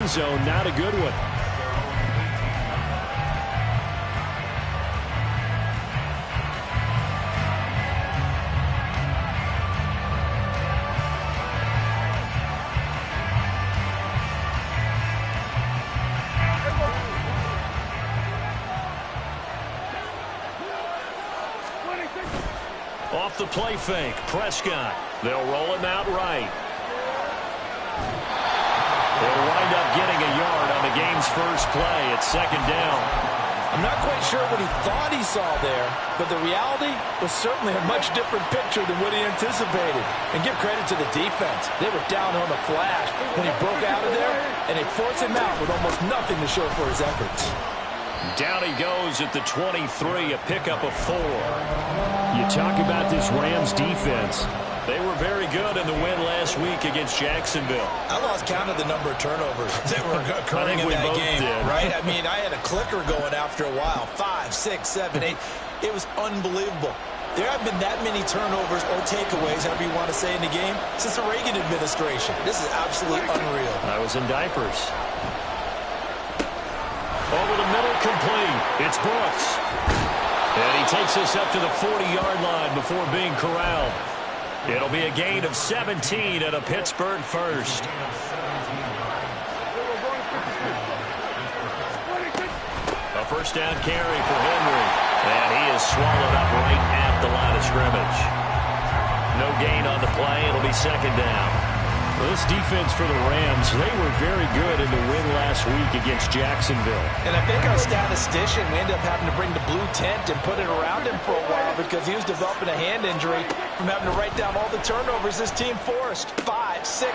end zone. Not a good one. Off the play fake, Prescott. They'll roll him out right. They'll wind up getting a yard on the game's first play at second down. I'm not quite sure what he thought he saw there, but the reality was certainly a much different picture than what he anticipated. And give credit to the defense. They were down on the flash when he broke out of there, and they forced him out with almost nothing to show for his efforts. Down he goes at the 23, a pickup of 4. You talk about this Rams defense. They were very good in the win last week against Jacksonville. I lost count of the number of turnovers that were occurring in that game, right? I mean, I had a clicker going after a while. 5, 6, 7, 8. It was unbelievable. There have been that many turnovers or takeaways, however you want to say, in the game since the Reagan administration. This is absolutely unreal. I was in diapers. Over the middle, complete. It's Brooks. And he takes us up to the 40-yard line before being corralled. It'll be a gain of 17 at a Pittsburgh first. A first down carry for Henry. And he is swallowed up right at the line of scrimmage. No gain on the play. It'll be second down. Well, this defense for the Rams, they were very good in the win last week against Jacksonville. And I think our statistician, we ended up having to bring the blue tent and put it around him for a while because he was developing a hand injury from having to write down all the turnovers this team forced. 5, 6, 7, 8.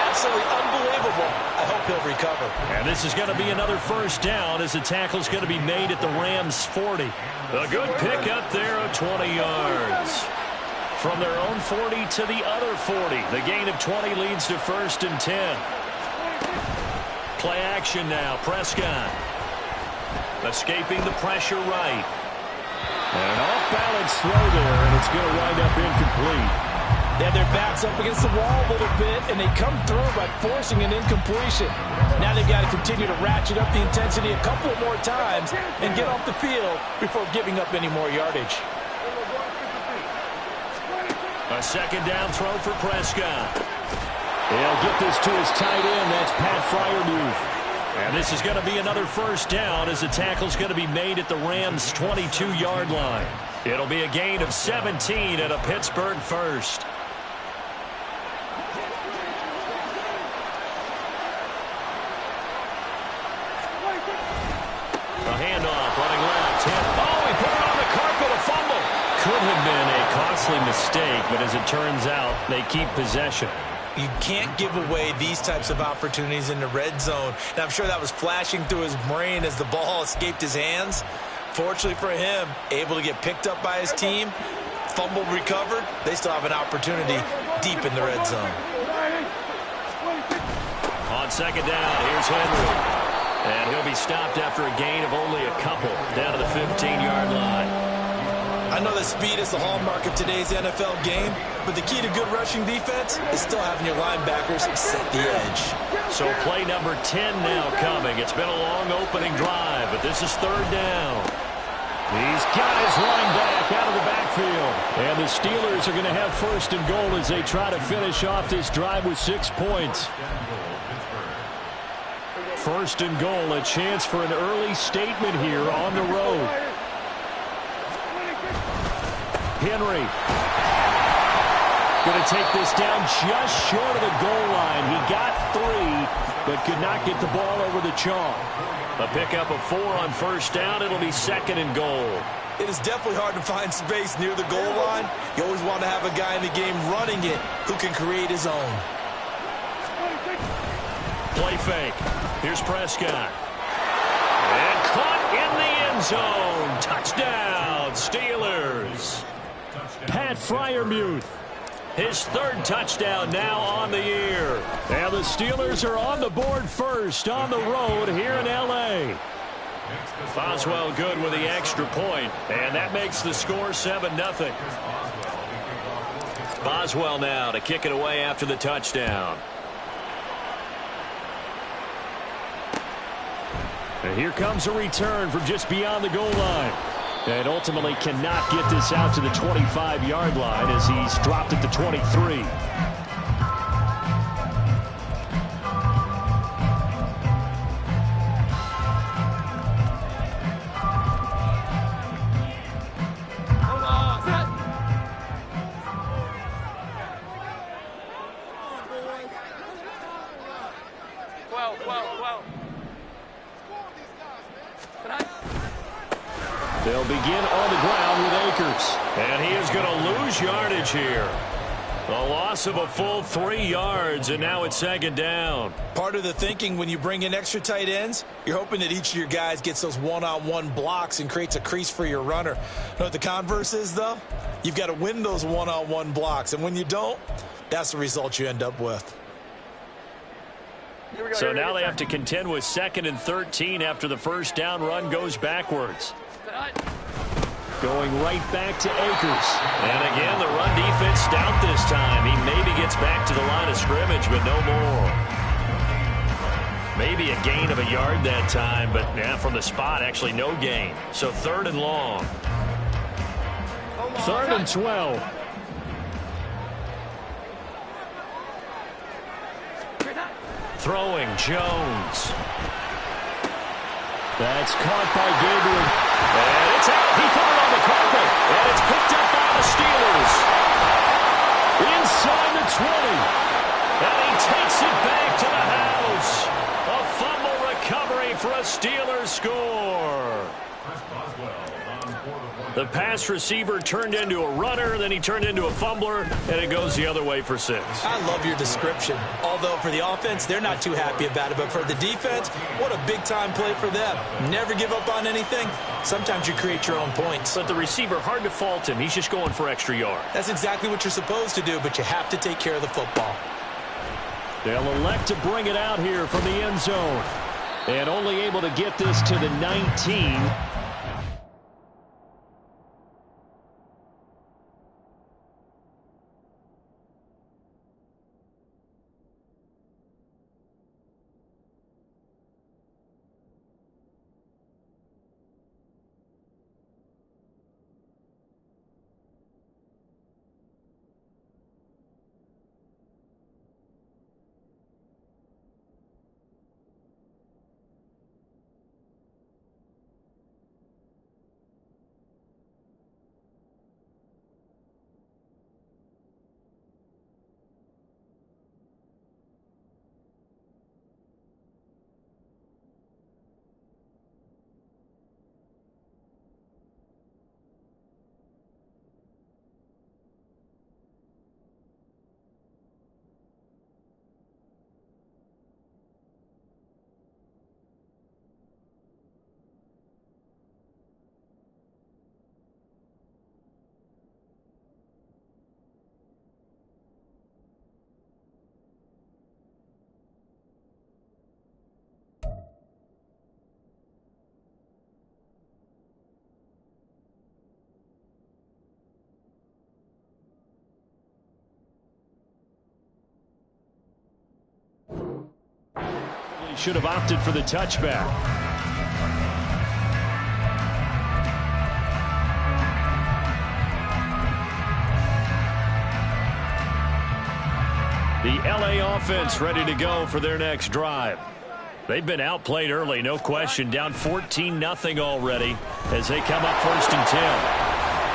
Absolutely unbelievable. I hope he'll recover. And this is going to be another first down as the tackle's going to be made at the Rams' 40. A good pick up there of 20 yards. From their own 40 to the other 40. The gain of 20 leads to first and 10. Play action now. Prescott. Escaping the pressure right. And an off-balance throw there, and it's going to wind up incomplete. They have their backs up against the wall a little bit, and they come through by forcing an incompletion. Now they've got to continue to ratchet up the intensity a couple more times and get off the field before giving up any more yardage. A second down throw for Prescott. He'll get this to his tight end. That's Pat Freiermuth. And this is going to be another first down as the tackle's going to be made at the Rams' 22-yard line. It'll be a gain of 17 at a Pittsburgh first. A handoff running left. Oh, he put it on the carpet, a fumble. Could have been a costly mistake, but as it turns out, they keep possession. You can't give away these types of opportunities in the red zone. And I'm sure that was flashing through his brain as the ball escaped his hands. Fortunately for him, able to get picked up by his team, fumbled, recovered. They still have an opportunity deep in the red zone. On second down, here's Henry. And he'll be stopped after a gain of only a couple down to the 15-yard line. I know that speed is the hallmark of today's NFL game, but the key to good rushing defense is still having your linebackers set the edge. So play number 10 now coming. It's been a long opening drive, but this is third down. He's got his running back out of the backfield. And the Steelers are going to have first and goal as they try to finish off this drive with 6 points. First and goal, a chance for an early statement here on the road. Henry going to take this down just short of the goal line. He got 3, but could not get the ball over the chalk. A pickup of 4 on first down. It'll be second and goal. It is definitely hard to find space near the goal line. You always want to have a guy in the game running it who can create his own. Play fake. Here's Prescott. And caught in the end zone. Touchdown, Steelers. Pat Freiermuth. His 3rd touchdown now on the year. And the Steelers are on the board first on the road here in L.A. Boswell good with the extra point, and that makes the score 7-0. Boswell now to kick it away after the touchdown. And here comes a return from just beyond the goal line. And ultimately cannot get this out to the 25-yard line as he's dropped at the 23. They'll begin on the ground with Akers. And he is going to lose yardage here. A loss of a full 3 yards, and now it's second down. Part of the thinking when you bring in extra tight ends, you're hoping that each of your guys gets those one-on-one blocks and creates a crease for your runner. You know what the converse is, though? You've got to win those one-on-one blocks, and when you don't, that's the result you end up with. So now they have to contend with 2nd and 13 after the first down run goes backwards. Going right back to Akers. And again, the run defense stout this time. He maybe gets back to the line of scrimmage, but no more. Maybe a gain of a yard that time, but yeah, from the spot, actually no gain. So 3rd and long. 3rd and 12. Throwing Jones. That's caught by Gabriel. And it's out. He put it on the carpet. And it's picked up by the Steelers. Inside the 20. And he takes it back to the house. A fumble recovery for a Steelers score. The pass receiver turned into a runner, then he turned into a fumbler, and it goes the other way for 6. I love your description. Although for the offense, they're not too happy about it. But for the defense, what a big-time play for them. Never give up on anything. Sometimes you create your own points. But the receiver, hard to fault him. He's just going for extra yards. That's exactly what you're supposed to do, but you have to take care of the football. They'll elect to bring it out here from the end zone. And only able to get this to the 19. Should have opted for the touchback. The LA offense ready to go for their next drive. They've been outplayed early, no question. Down 14-0 already as they come up 1st and 10.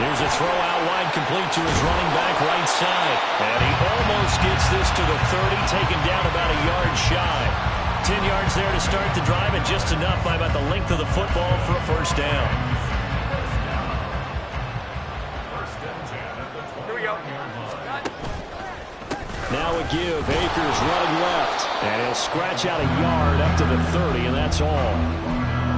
Here's a throw out wide, complete to his running back right side. And he almost gets this to the 30, taken down about a yard shy. 10 yards there to start the drive, and just enough by about the length of the football for a first down. Here we go. Now a give. Akers running left. And he'll scratch out a yard up to the 30, and that's all.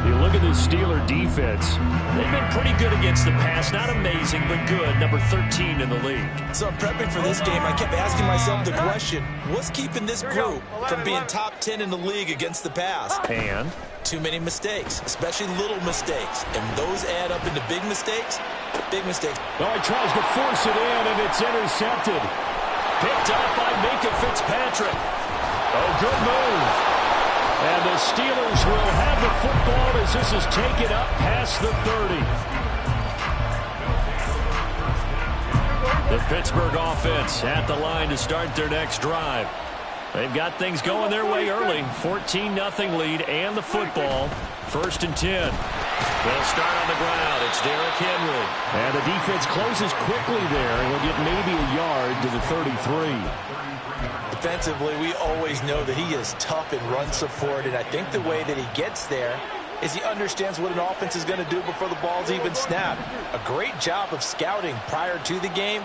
You look at the Steeler defense. They've been pretty good against the pass. Not amazing, but good. Number 13 in the league. So I'm prepping for this game. I kept asking myself the question, what's keeping this group from being top 10 in the league against the pass? And? Too many mistakes, especially little mistakes. And those add up into big mistakes. Big mistakes. Oh, he tries to force it in, and it's intercepted. Picked up by Minkah Fitzpatrick. Oh, good move. And the Steelers Steelers will have the football as this is taken up past the 30. The Pittsburgh offense at the line to start their next drive. They've got things going their way early. 14-0 lead and the football. 1st and 10. They'll start on the ground. It's Derrick Henry. And the defense closes quickly there. He'll get maybe a yard to the 33. Defensively, we always know that he is tough in run support, and I think the way that he gets there is he understands what an offense is going to do before the ball's even snapped. A great job of scouting prior to the game,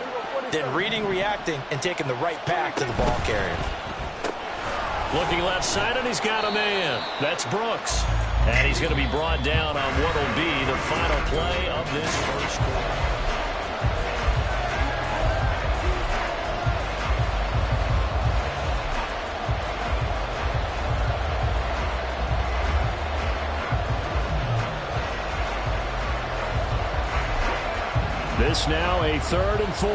then reading, reacting, and taking the right path to the ball carrier. Looking left side, and he's got a man. That's Brooks. And he's going to be brought down on what will be the final play of this first quarter. This now a 3rd and 4.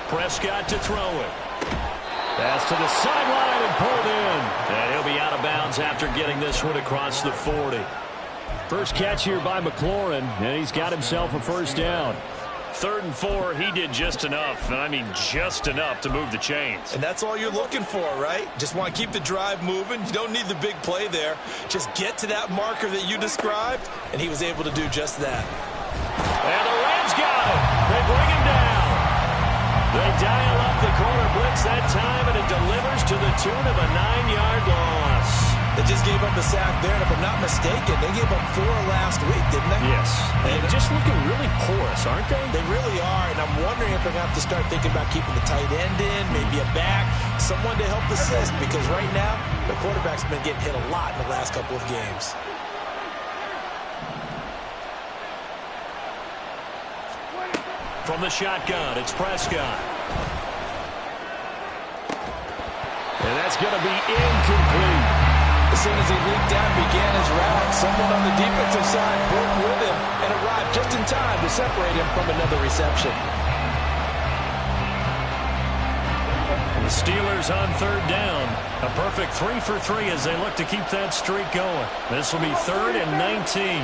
Prescott to throw it. Pass to the sideline and pulled in. And he'll be out of bounds after getting this one across the 40. First catch here by McLaurin, and he's got himself a first down. 3rd and 4, he did just enough, and I mean just enough to move the chains. And that's all you're looking for, right? Just want to keep the drive moving. You don't need the big play there. Just get to that marker that you described, and he was able to do just that. And the Rams got him. They bring him down. They dial up the corner blitz that time, and it delivers to the tune of a 9-yard loss. They just gave up the sack there, and if I'm not mistaken, they gave up 4 last week, didn't they? Yes. And just looking really porous, aren't they? They really are, and I'm wondering if they're going to have to start thinking about keeping the tight end in, maybe a back, someone to help assist, because right now, the quarterback's been getting hit a lot in the last couple of games. From the shotgun, it's Prescott. And that's going to be incomplete. As soon as he leaped out and began his route, someone on the defensive side broke with him and arrived just in time to separate him from another reception. The Steelers on 3rd down. A perfect 3 for 3 as they look to keep that streak going. This will be 3rd and 19.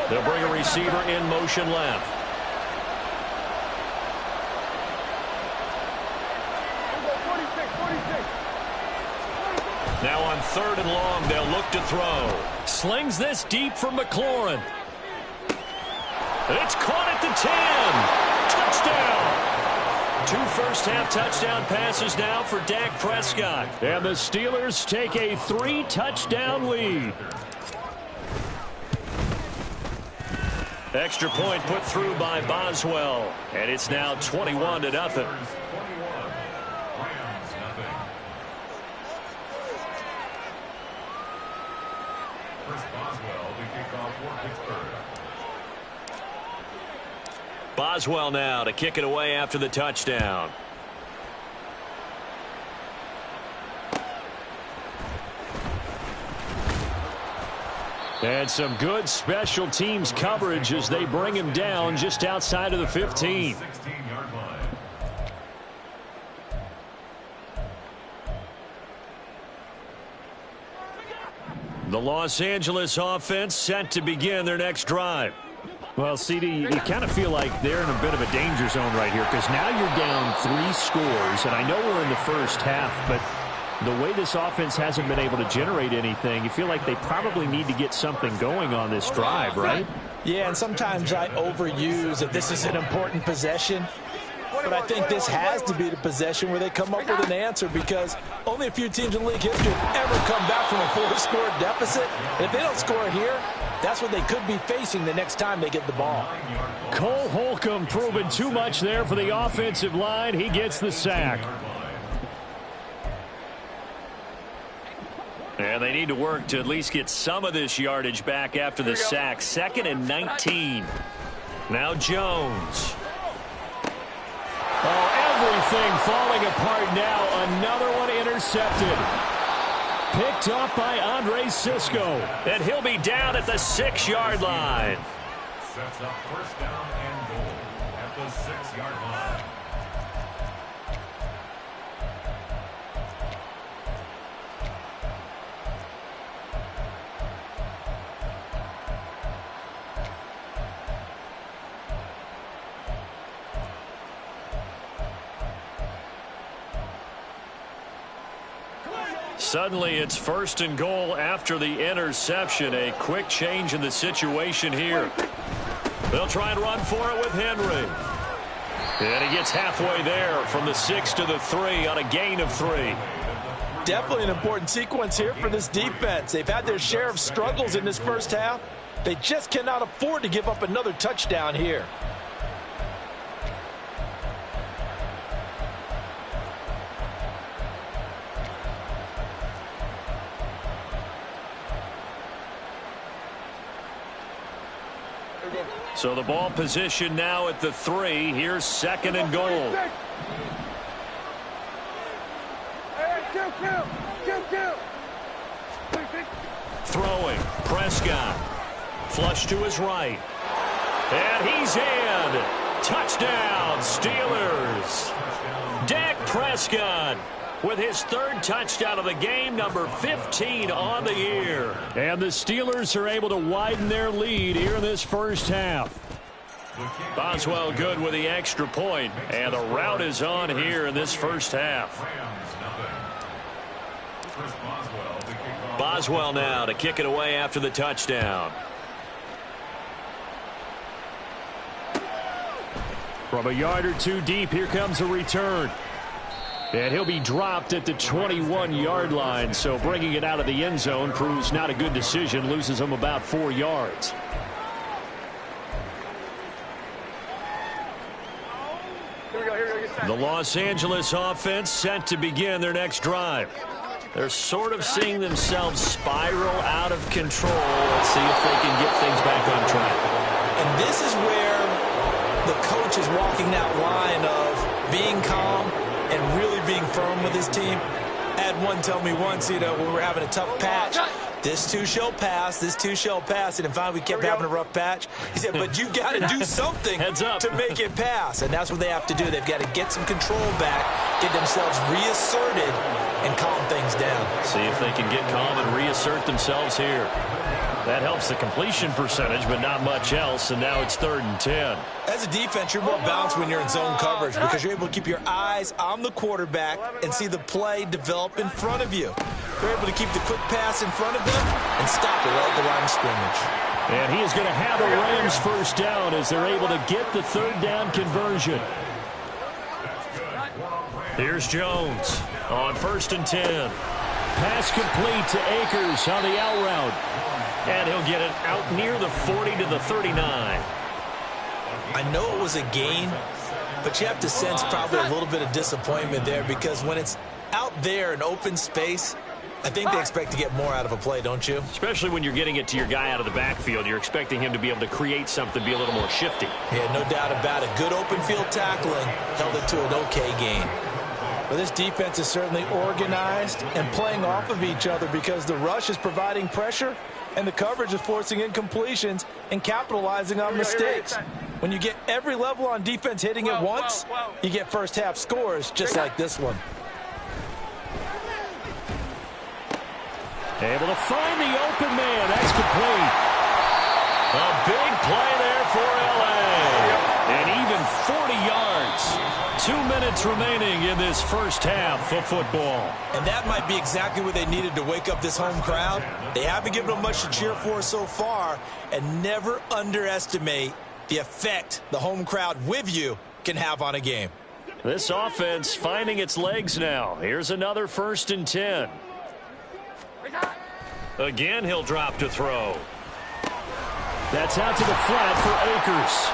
They'll bring a receiver in motion left. Now on 3rd and long, they'll look to throw. Slings this deep for McLaurin. It's caught at the 10. Touchdown. 2 first-half touchdown passes now for Dak Prescott. And the Steelers take a 3-touchdown lead. Extra point put through by Boswell. And it's now 21-0. Boswell now to kick it away after the touchdown. And some good special teams coverage as they bring him down just outside of the 15. The Los Angeles offense set to begin their next drive. Well, CD, you kind of feel like they're in a bit of a danger zone right here because now you're down 3 scores, and I know we're in the first half, but the way this offense hasn't been able to generate anything, you feel like they probably need to get something going on this drive, right? Yeah, and sometimes I overuse that this is an important possession. But I think this has to be the possession where they come up with an answer because only a few teams in league history have ever come back from a 4-score deficit. And if they don't score here, that's what they could be facing the next time they get the ball. Cole Holcomb proving too much there for the offensive line. He gets the sack. And they need to work to at least get some of this yardage back after the sack. 2nd and 19. Now Jones. Oh, everything falling apart now. Another one intercepted. picked up by Andre Cisco. And he'll be down at the 6-yard line. Sets up first down and goal at the 6-yard line. Suddenly, it's first and goal after the interception. A quick change in the situation here. They'll try and run for it with Henry. And he gets halfway there from the 6 to the 3 on a gain of 3. Definitely an important sequence here for this defense. They've had their share of struggles in this first half. They just cannot afford to give up another touchdown here. So the ball position now at the 3. Here's second and goal. Throwing. Prescott. Flush to his right. And he's in. Touchdown, Steelers. Dak Prescott with his 3rd touchdown of the game, number 15 on the year. And the Steelers are able to widen their lead here in this first half. Boswell good with the extra point, and the route is on here in this first half. Boswell now to kick it away after the touchdown. From a yard or two deep, here comes a return. And he'll be dropped at the 21-yard line, so bringing it out of the end zone proves not a good decision, loses him about 4 yards. The Los Angeles offense set to begin their next drive. They're sort of seeing themselves spiral out of control. Let's see if they can get things back on track. And this is where the coach is walking that line of being calm and really being firm with his team. I had one tell me once, when we were having a tough patch, this too shall pass, this too shall pass. And finally, we kept having a rough patch. He said, but you got to do something to make it pass. And that's what they have to do. They've got to get some control back, get themselves reasserted, and calm things down. See if they can get calm and reassert themselves here. That helps the completion percentage, but not much else, and now it's 3rd and 10. As a defense, you're more balanced when you're in zone coverage because you're able to keep your eyes on the quarterback and see the play develop in front of you. You're able to keep the quick pass in front of them and stop it right at the line of scrimmage. And he is going to have a Rams first down as they're able to get the 3rd down conversion. Here's Jones on 1st and 10. Pass complete to Akers on the out route. And he'll get it out near the 40 to the 39. I know it was a gain, but you have to sense probably a little bit of disappointment there because when it's out there in open space, I think they expect to get more out of a play, don't you? Especially when you're getting it to your guy out of the backfield. You're expecting him to be able to create something, be a little more shifty. Yeah, no doubt about it. Good open field tackling held it to an okay gain. Well, this defense is certainly organized and playing off of each other because the rush is providing pressure and the coverage is forcing incompletions and capitalizing on mistakes. When you get every level on defense hitting at once, you get first half scores just like this one. Able to find the open man. That's complete. A big play there for L.A. And even 40 yards. 2 minutes remaining in this first half of football. And that might be exactly what they needed to wake up this home crowd. They haven't given them much to cheer for so far, and never underestimate the effect the home crowd with you can have on a game. This offense finding its legs now. Here's another 1st and 10. Again, he'll drop to throw. That's out to the flat for Akers.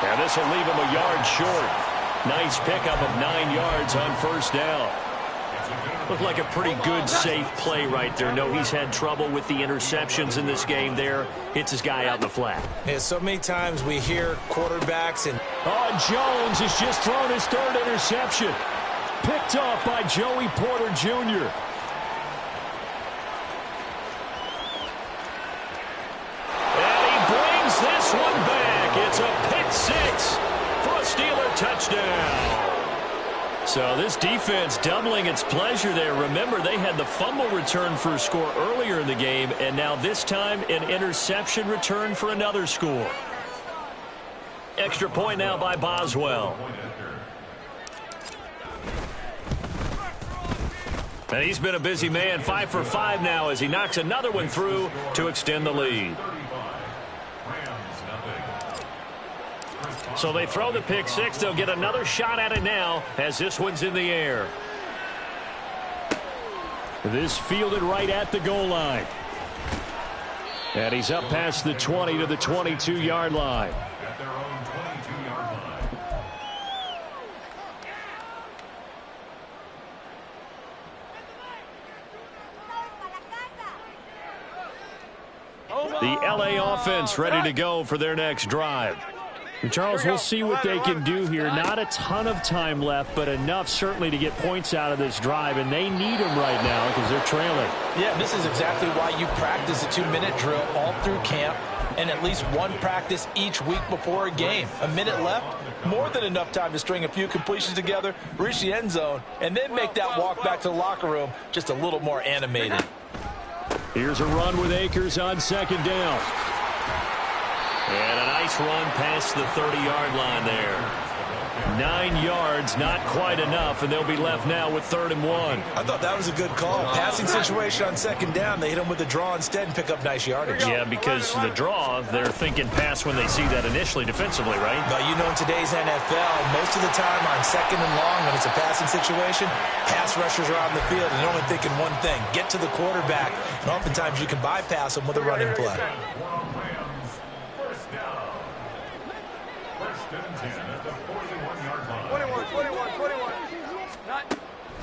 And this will leave him a yard short. Nice pickup of 9 yards on first down. Looked like a pretty good, safe play right there. No, he's had trouble with the interceptions in this game there. Hits his guy out in the flat. Yeah, so many times we hear quarterbacks and... Jones has just thrown his 3rd interception. Picked off by Joey Porter Jr. So this defense doubling its pleasure there. Remember, they had the fumble return for a score earlier in the game, and now this time an interception return for another score. Extra point now by Boswell. And he's been a busy man, 5 for 5 now as he knocks another one through to extend the lead. So they throw the pick six. They'll get another shot at it now as this one's in the air. This fielded right at the goal line. And he's up past the 20 to the 22-yard line. At their own 22-yard line. The LA offense ready to go for their next drive. And Charles, we'll see what they can do here. Not a ton of time left, but enough certainly to get points out of this drive, and they need them right now because they're trailing. Yeah, this is exactly why you practice a 2-minute drill all through camp and at least one practice each week before a game. A minute left, more than enough time to string a few completions together, reach the end zone, and then make that walk back to the locker room just a little more animated. Here's a run with Akers on second down. And a nice run past the 30-yard line there. 9 yards, not quite enough, and they'll be left now with 3rd and 1. I thought that was a good call. Passing situation on second down. They hit him with the draw instead and pick up nice yardage. Yeah, because the draw, they're thinking pass when they see that initially defensively, right? But you know, in today's NFL, most of the time on second and long, when it's a passing situation, pass rushers are on the field and they're only thinking one thing, get to the quarterback. And oftentimes you can bypass them with a running play.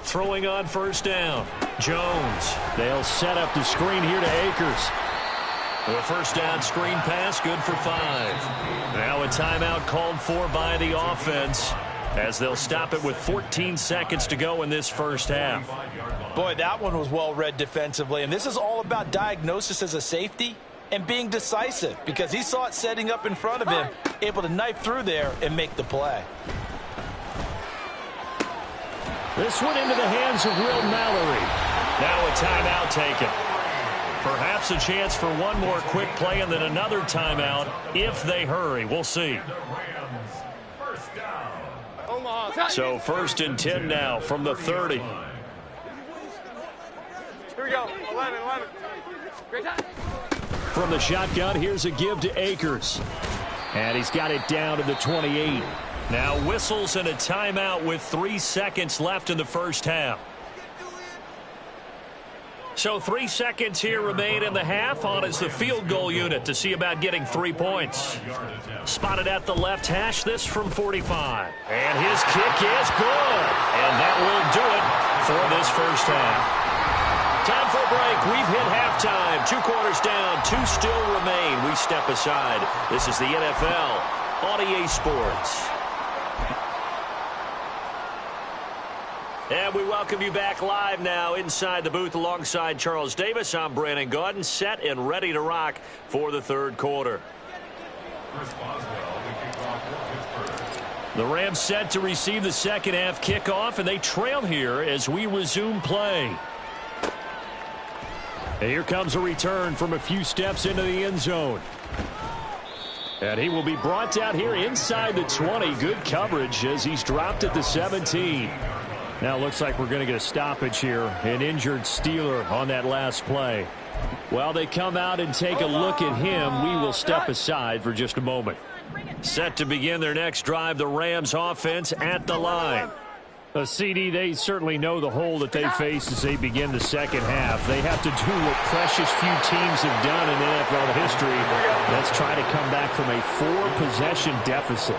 Throwing on first down. Jones. They'll set up the screen here to Akers. The first down screen pass, good for 5. Now a timeout called for by the offense as they'll stop it with 14 seconds to go in this first half. Boy, that one was well read defensively, and this is all about diagnosis as a safety and being decisive because he saw it setting up in front of him, able to knife through there and make the play. This one into the hands of Will Mallory. Now a timeout taken. Perhaps a chance for one more quick play and then another timeout if they hurry. We'll see. So 1st and 10 now from the 30. Here we go. 11. Great time. From the shotgun, here's a give to Akers. And he's got it down to the 28. Now whistles and a timeout with 3 seconds left in the first half. So 3 seconds here remain in the half. On is the field goal unit to see about getting 3 points. Spotted at the left hash, this from 45. And his kick is good. And that will do it for this first half. Time for a break. We've hit halftime. 2 quarters down, 2 still remain. We step aside. This is the NFL on EA Sports. And we welcome you back live now inside the booth alongside Charles Davis. I'm Brandon Gaudin, set and ready to rock for the 3rd quarter. The Rams set to receive the second half kickoff, and they trail here as we resume play. And here comes a return from a few steps into the end zone. And he will be brought down here inside the 20. Good coverage as he's dropped at the 17. Now it looks like we're going to get a stoppage here. An injured Steeler on that last play. While they come out and take a look at him, we will step aside for just a moment. Set to begin their next drive, the Rams offense at the line. CD, they certainly know the hole that they face as they begin the second half. They have to do what precious few teams have done in NFL history. Let's try to come back from a 4-possession deficit.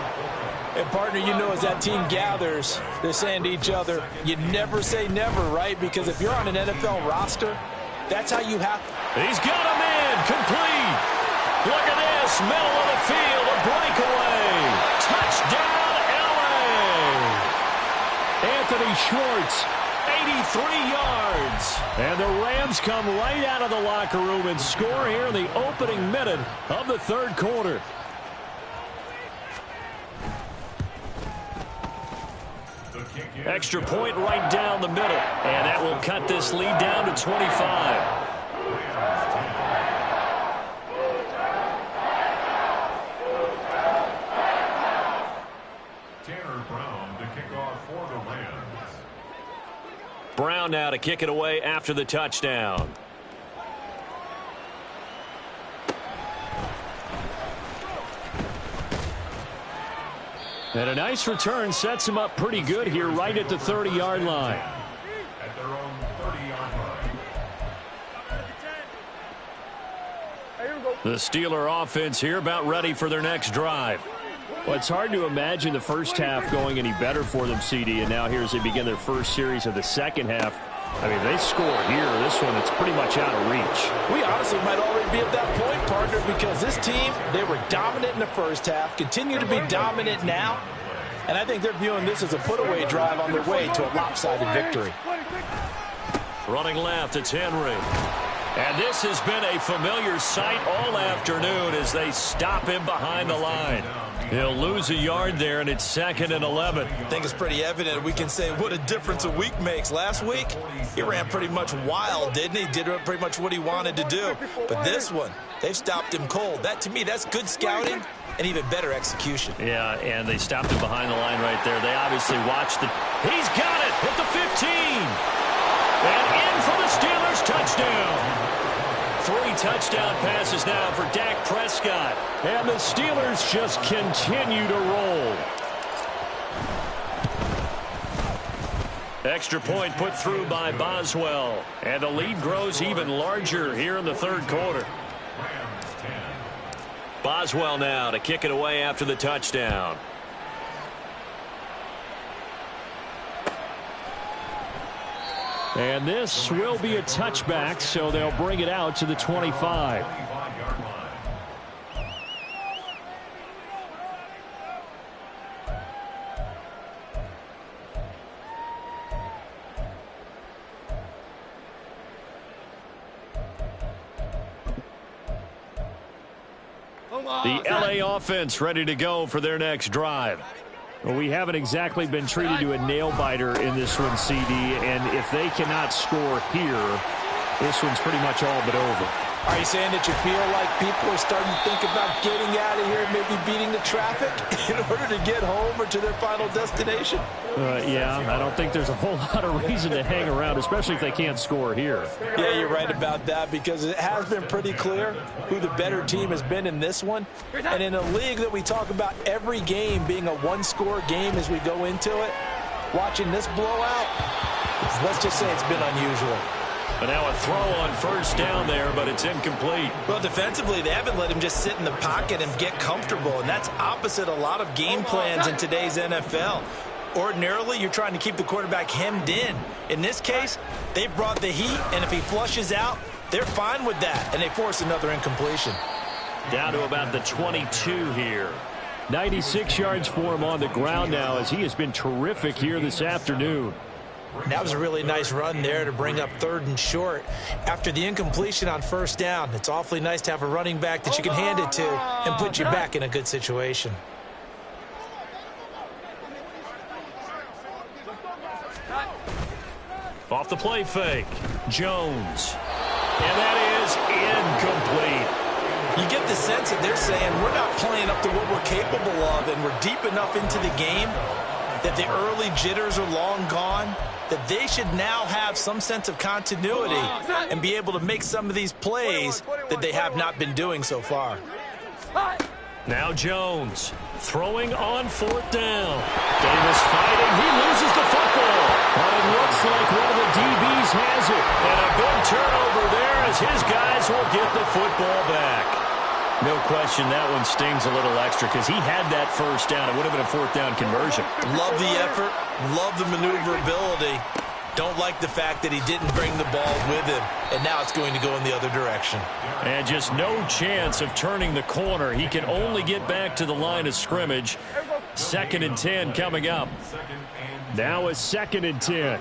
And, partner, you know, as that team gathers, they're saying to each other, you never say never, right? Because if you're on an NFL roster, that's how you have to. He's got a man complete. Look at this. Middle of the field, a breakaway. Touchdown, L.A. Anthony Schwartz, 83 yards. And the Rams come right out of the locker room and score here in the opening minute of the 3rd quarter. The kick Extra point right down the middle. And that will cut this lead down to 25. Brown now to kick it away after the touchdown. And a nice return sets him up pretty good here right at the 30-yard line. At their own 30-yard line. The Steeler offense here about ready for their next drive. Well, it's hard to imagine the first half going any better for them, CD, and now here as they begin their first series of the second half. I mean, they score here. This one, it's pretty much out of reach. We honestly might already be at that point, partner, because this team, they were dominant in the first half, continue to be dominant now, and I think they're viewing this as a put-away drive on their way to a lopsided victory. Running left, it's Henry. And this has been a familiar sight all afternoon as they stop him behind the line. He'll lose a yard there, and it's 2nd and 11. I think it's pretty evident. We can say what a difference a week makes. Last week, he ran pretty much wild, didn't he? Did pretty much what he wanted to do. But this one, they've stopped him cold. That, to me, that's good scouting and even better execution. Yeah, and they stopped him behind the line right there. They obviously watched the... He's got it at the 15. And in for the Steelers touchdown. 3 touchdown passes now for Dak Prescott. And the Steelers just continue to roll. Extra point put through by Boswell. And the lead grows even larger here in the third quarter. Boswell now to kick it away after the touchdown. And this will be a touchback, so they'll bring it out to the 25. The LA offense ready to go for their next drive. Well, we haven't exactly been treated to a nail-biter in this one, CD, and if they cannot score here, this one's pretty much all but over. Are you saying that you feel like people are starting to think about getting out of here and maybe beating the traffic in order to get home or to their final destination? Yeah, I don't think there's a whole lot of reason to hang around, especially if they can't score here. Yeah, you're right about that, because it has been pretty clear who the better team has been in this one. And in a league that we talk about every game being a one-score game as we go into it, watching this blowout, let's just say it's been unusual. But now a throw on first down there, but it's incomplete. Well, defensively, they haven't let him just sit in the pocket and get comfortable, and that's opposite a lot of game plans in today's NFL. Ordinarily, you're trying to keep the quarterback hemmed in. In this case, they brought the heat, and if he flushes out, they're fine with that, and they force another incompletion. Down to about the 22 here. 96 yards for him on the ground now, as he has been terrific here this afternoon. That was a really nice run there to bring up 3rd and short. After the incompletion on first down, it's awfully nice to have a running back that you can hand it to and put you back in a good situation. Off the play fake, Jones. And that is incomplete. You get the sense that they're saying we're not playing up to what we're capable of, and we're deep enough into the game that the early jitters are long gone, that they should now have some sense of continuity and be able to make some of these plays that they have not been doing so far. Now Jones throwing on 4th down. Davis fighting. He loses the football. But it looks like one of the DBs has it. And a big turnover there as his guys will get the football back. No question that one stings a little extra because he had that first down. It would have been a 4th down conversion. Love the effort. Love the maneuverability. Don't like the fact that he didn't bring the ball with him. And now it's going to go in the other direction. And just no chance of turning the corner. He can only get back to the line of scrimmage. 2nd and 10 coming up. Now it's 2nd and 10.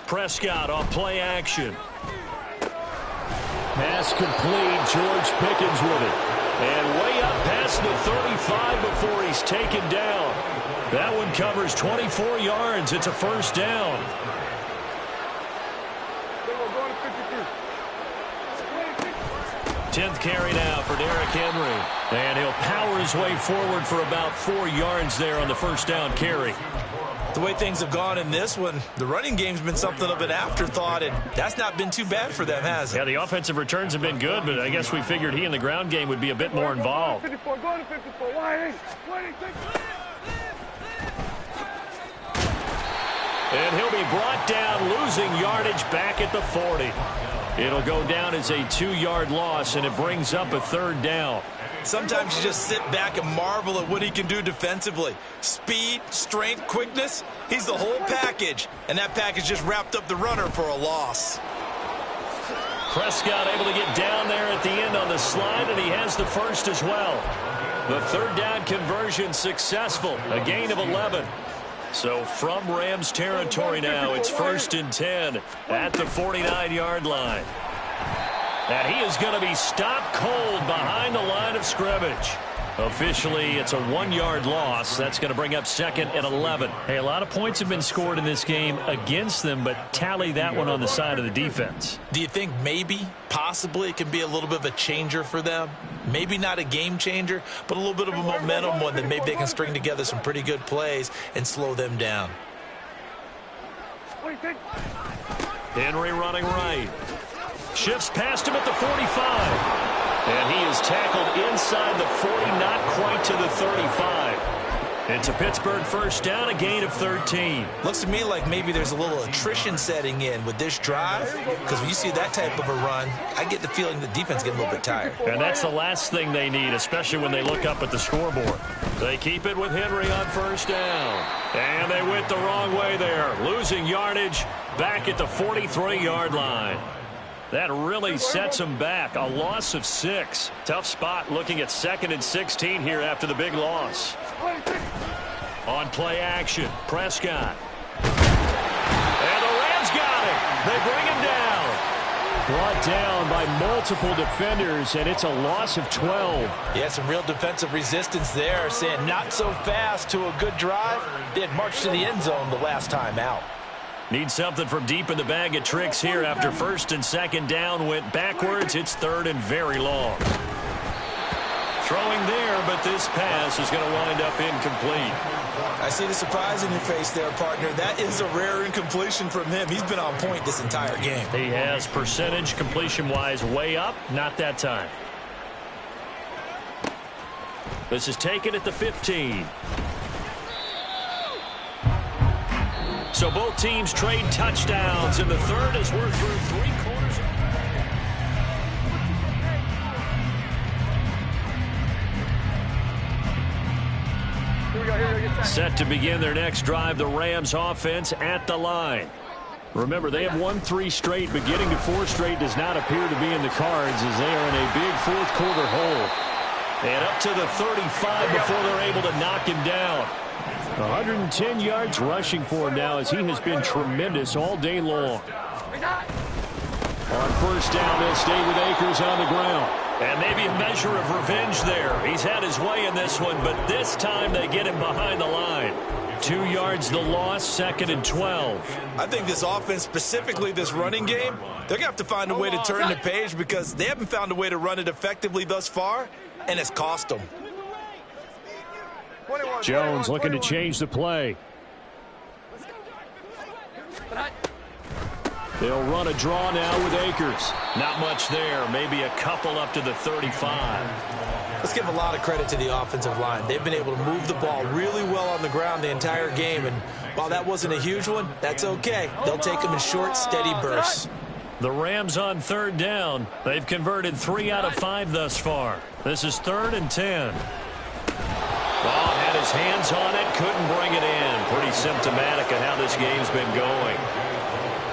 Prescott on play action. Pass complete. George Pickens with it. And way up past the 35 before he's taken down. That one covers 24 yards. It's a first down. 10th carry now for Derrick Henry. And he'll power his way forward for about 4 yards there on the first down carry. The way things have gone in this one, the running game's been something of an afterthought, and that's not been too bad for them, has it? Yeah, the offensive returns have been good, but I guess we figured he in the ground game would be a bit more involved. 54, go to 54. Wide. And he'll be brought down, losing yardage back at the 40. It'll go down as a 2-yard loss, and it brings up a third down. Sometimes you just sit back and marvel at what he can do defensively. Speed, strength, quickness, he's the whole package. And that package just wrapped up the runner for a loss. Prescott able to get down there at the end on the slide, and he has the first as well. The third down conversion successful, a gain of 11. So from Rams territory now, it's 1st and 10 at the 49-yard line. And he is going to be stopped cold behind the line of scrimmage. Officially, it's a 1-yard loss. That's going to bring up 2nd and 11. Hey, a lot of points have been scored in this game against them, but tally that one on the side of the defense. Do you think maybe, possibly, it can be a little bit of a changer for them? Maybe not a game changer, but a little bit of a momentum one that maybe they can string together some pretty good plays and slow them down. Henry running right. Shifts past him at the 45. And he is tackled inside the 40, not quite to the 35. It's a Pittsburgh first down, a gain of 13. Looks to me like maybe there's a little attrition setting in with this drive, because when you see that type of a run, I get the feeling the defense getting a little bit tired. And that's the last thing they need, especially when they look up at the scoreboard. They keep it with Henry on first down. And they went the wrong way there, losing yardage back at the 43-yard line. That really sets them back. A loss of 6. Tough spot looking at 2nd and 16 here after the big loss. On play action, Prescott. And the Rams got him. They bring him down. Brought down by multiple defenders, and it's a loss of 12. Yeah, some real defensive resistance there, saying not so fast to a good drive. They had marched to the end zone the last time out. Need something from deep in the bag of tricks here after 1st and 2nd down went backwards. It's 3rd and very long. Throwing there, but this pass is going to wind up incomplete. I see the surprise in your face there, partner. That is a rare incompletion from him. He's been on point this entire game. He has percentage completion-wise way up. Not that time. This is taken at the 15. So both teams trade touchdowns in the third as we're through 3 quarters. Set to begin their next drive, the Rams offense at the line. Remember, they have won 3 straight, but getting to 4 straight does not appear to be in the cards as they are in a big 4th quarter hole. And up to the 35 before they're able to knock him down. 110 yards rushing for him now as he has been tremendous all day long. On first down, they'll stay with Akers on the ground. And maybe a measure of revenge there. He's had his way in this one, but this time they get him behind the line. 2 yards the loss, 2nd and 12. I think this offense, specifically this running game, they're going to have to find a way to turn the page because they haven't found a way to run it effectively thus far, and it's cost them. Jones looking to change the play. They'll run a draw now with Akers. Not much there. Maybe a couple up to the 35. Let's give a lot of credit to the offensive line. They've been able to move the ball really well on the ground the entire game. And while that wasn't a huge one, that's okay. They'll take them in short, steady bursts. The Rams on 3rd down. They've converted 3 out of 5 thus far. This is 3rd and 10. Ball had his hands on it, couldn't bring it in. Pretty symptomatic of how this game's been going.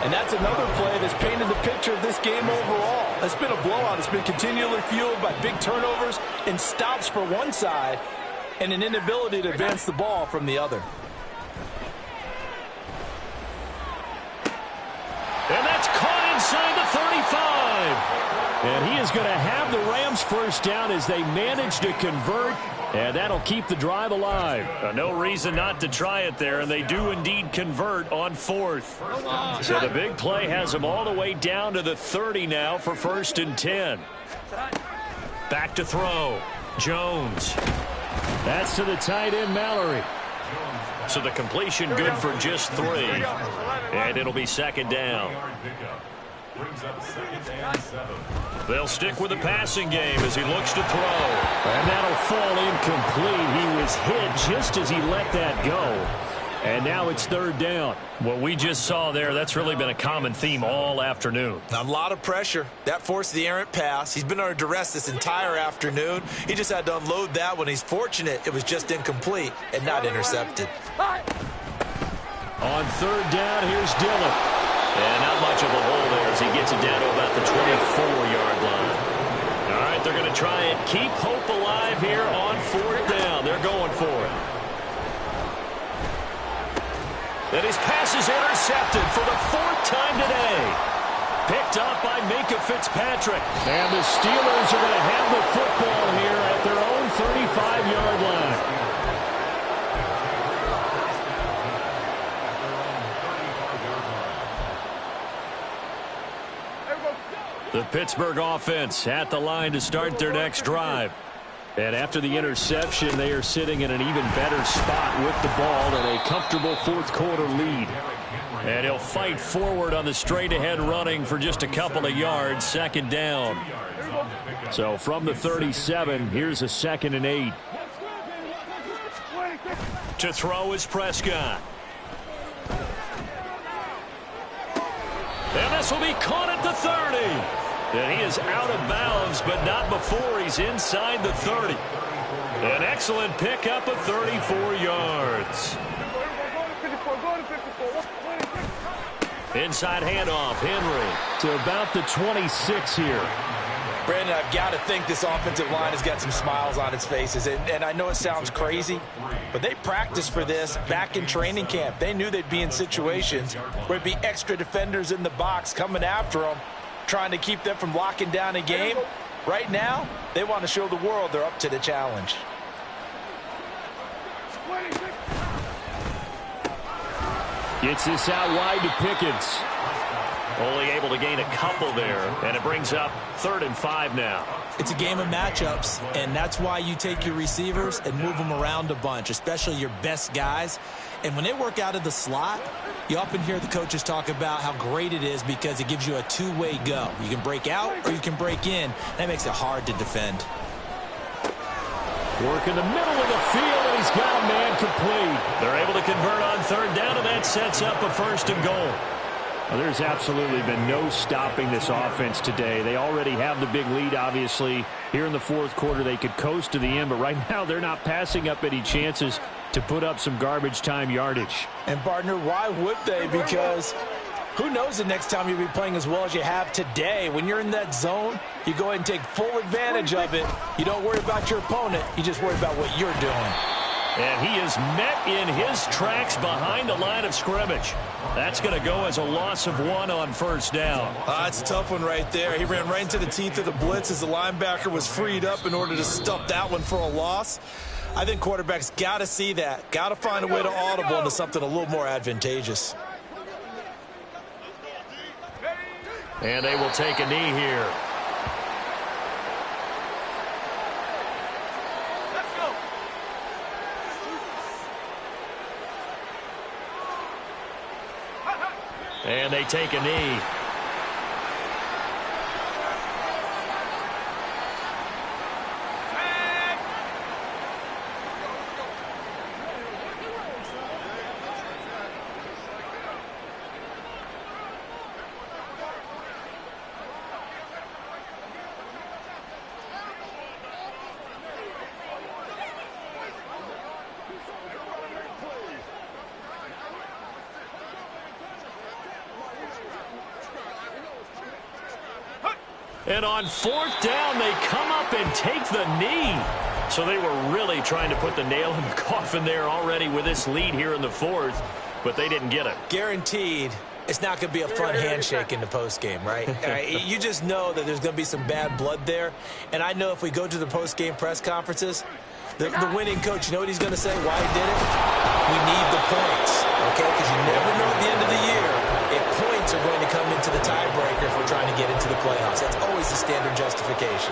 And that's another play that's painted the picture of this game overall. It's been a blowout. It's been continually fueled by big turnovers and stops for one side and an inability to advance the ball from the other. And that's caught inside the 35. And he is going to have the Rams first down as they manage to convert And that'll keep the drive alive. No reason not to try it there, and they do indeed convert on 4th. So the big play has them all the way down to the 30 now for 1st and 10. Back to throw. Jones. That's to the tight end, Mallory. So the completion good for just 3. And it'll be 2nd down. They'll stick with the passing game as he looks to throw. And that'll fall incomplete. He was hit just as he let that go. And now it's 3rd down. What we just saw there, that's really been a common theme all afternoon. A lot of pressure. That forced the errant pass. He's been under duress this entire afternoon. He just had to unload that one. He's fortunate it was just incomplete and not intercepted. On 3rd down, here's Dillon. And not much of a hole there as he gets it down to about the 24-yard line. All right, they're going to try and keep hope alive here on 4th down. They're going for it. And his pass is intercepted for the 4th time today. Picked up by Minkah Fitzpatrick. And the Steelers are going to have the football here at their own 35-yard line. The Pittsburgh offense at the line to start their next drive. And after the interception, they are sitting in an even better spot with the ball and a comfortable 4th quarter lead. And he'll fight forward on the straight-ahead running for just a couple of yards, 2nd down. So from the 37, here's a 2nd and 8. To throw is Prescott. And this will be caught at the 30. And he is out of bounds, but not before he's inside the 30. An excellent pickup of 34 yards. Inside handoff, Henry. To about the 26 here. Brandon, I've got to think this offensive line has got some smiles on its faces. And I know it sounds crazy, but they practiced for this back in training camp. They knew they'd be in situations where it'd be extra defenders in the box coming after them, trying to keep them from locking down a game. Right now, they want to show the world they're up to the challenge. Gets this out wide to Pickens. Only able to gain a couple there, and it brings up 3rd and 5 now. It's a game of matchups, and that's why you take your receivers and move them around a bunch, especially your best guys. And when they work out of the slot, you often hear the coaches talk about how great it is because it gives you a two-way go. You can break out or you can break in. That makes it hard to defend. Work in the middle of the field, and he's got a man complete. They're able to convert on 3rd down, and that sets up a 1st and goal. Well, there's absolutely been no stopping this offense today. They already have the big lead, obviously. Here in the 4th quarter, they could coast to the end, but right now they're not passing up any chances to put up some garbage time yardage. And, partner, why would they? Because who knows the next time you'll be playing as well as you have today. When you're in that zone, you go ahead and take full advantage of it. You don't worry about your opponent. You just worry about what you're doing. And he is met in his tracks behind the line of scrimmage. That's going to go as a loss of 1 on 1st down. It's a tough one right there. He ran right into the teeth of the blitz as the linebacker was freed up in order to stuff that one for a loss. I think quarterbacks got to see that. Got to find a way to audible into something a little more advantageous. And they will take a knee here. And they take a knee. And on 4th down, they come up and take the knee. So they were really trying to put the nail in the coffin there already with this lead here in the 4th, but they didn't get it. Guaranteed, it's not going to be a fun handshake in the postgame, right? You just know that there's going to be some bad blood there. And I know if we go to the postgame press conferences, The winning coach, you know what he's going to say, why he did it? We need the points, okay? Because you never know at the end of the year if points are going to come into the tiebreaker if we're trying to get into the playoffs. That's always the standard justification.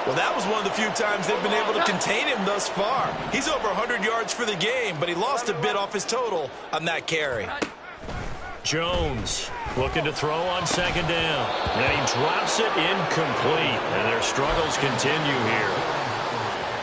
Well, that was one of the few times they've been able to contain him thus far. He's over 100 yards for the game, but he lost a bit off his total on that carry. Jones looking to throw on second down. And he drops it incomplete. And their struggles continue here.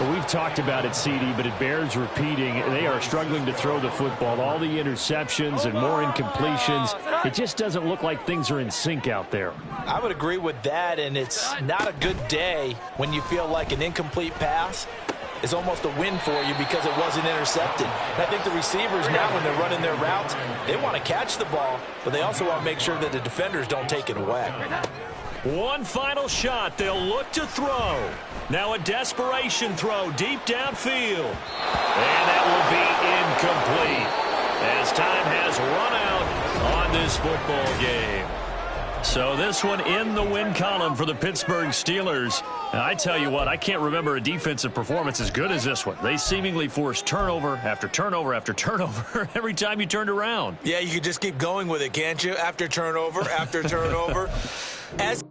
Well, we've talked about it, CD, but it bears repeating. They are struggling to throw the football. All the interceptions and more incompletions. It just doesn't look like things are in sync out there. I would agree with that, and it's not a good day when you feel like an incomplete pass is almost a win for you because it wasn't intercepted. And I think the receivers now, when they're running their routes, they want to catch the ball, but they also want to make sure that the defenders don't take it away. One final shot. They'll look to throw. Now a desperation throw deep downfield. And that will be incomplete as time has run out on this football game. So this one in the win column for the Pittsburgh Steelers. And I tell you what, I can't remember a defensive performance as good as this one. They seemingly forced turnover after turnover after turnover every time you turned around. Yeah, you could just keep going with it, can't you? After turnover, after turnover. As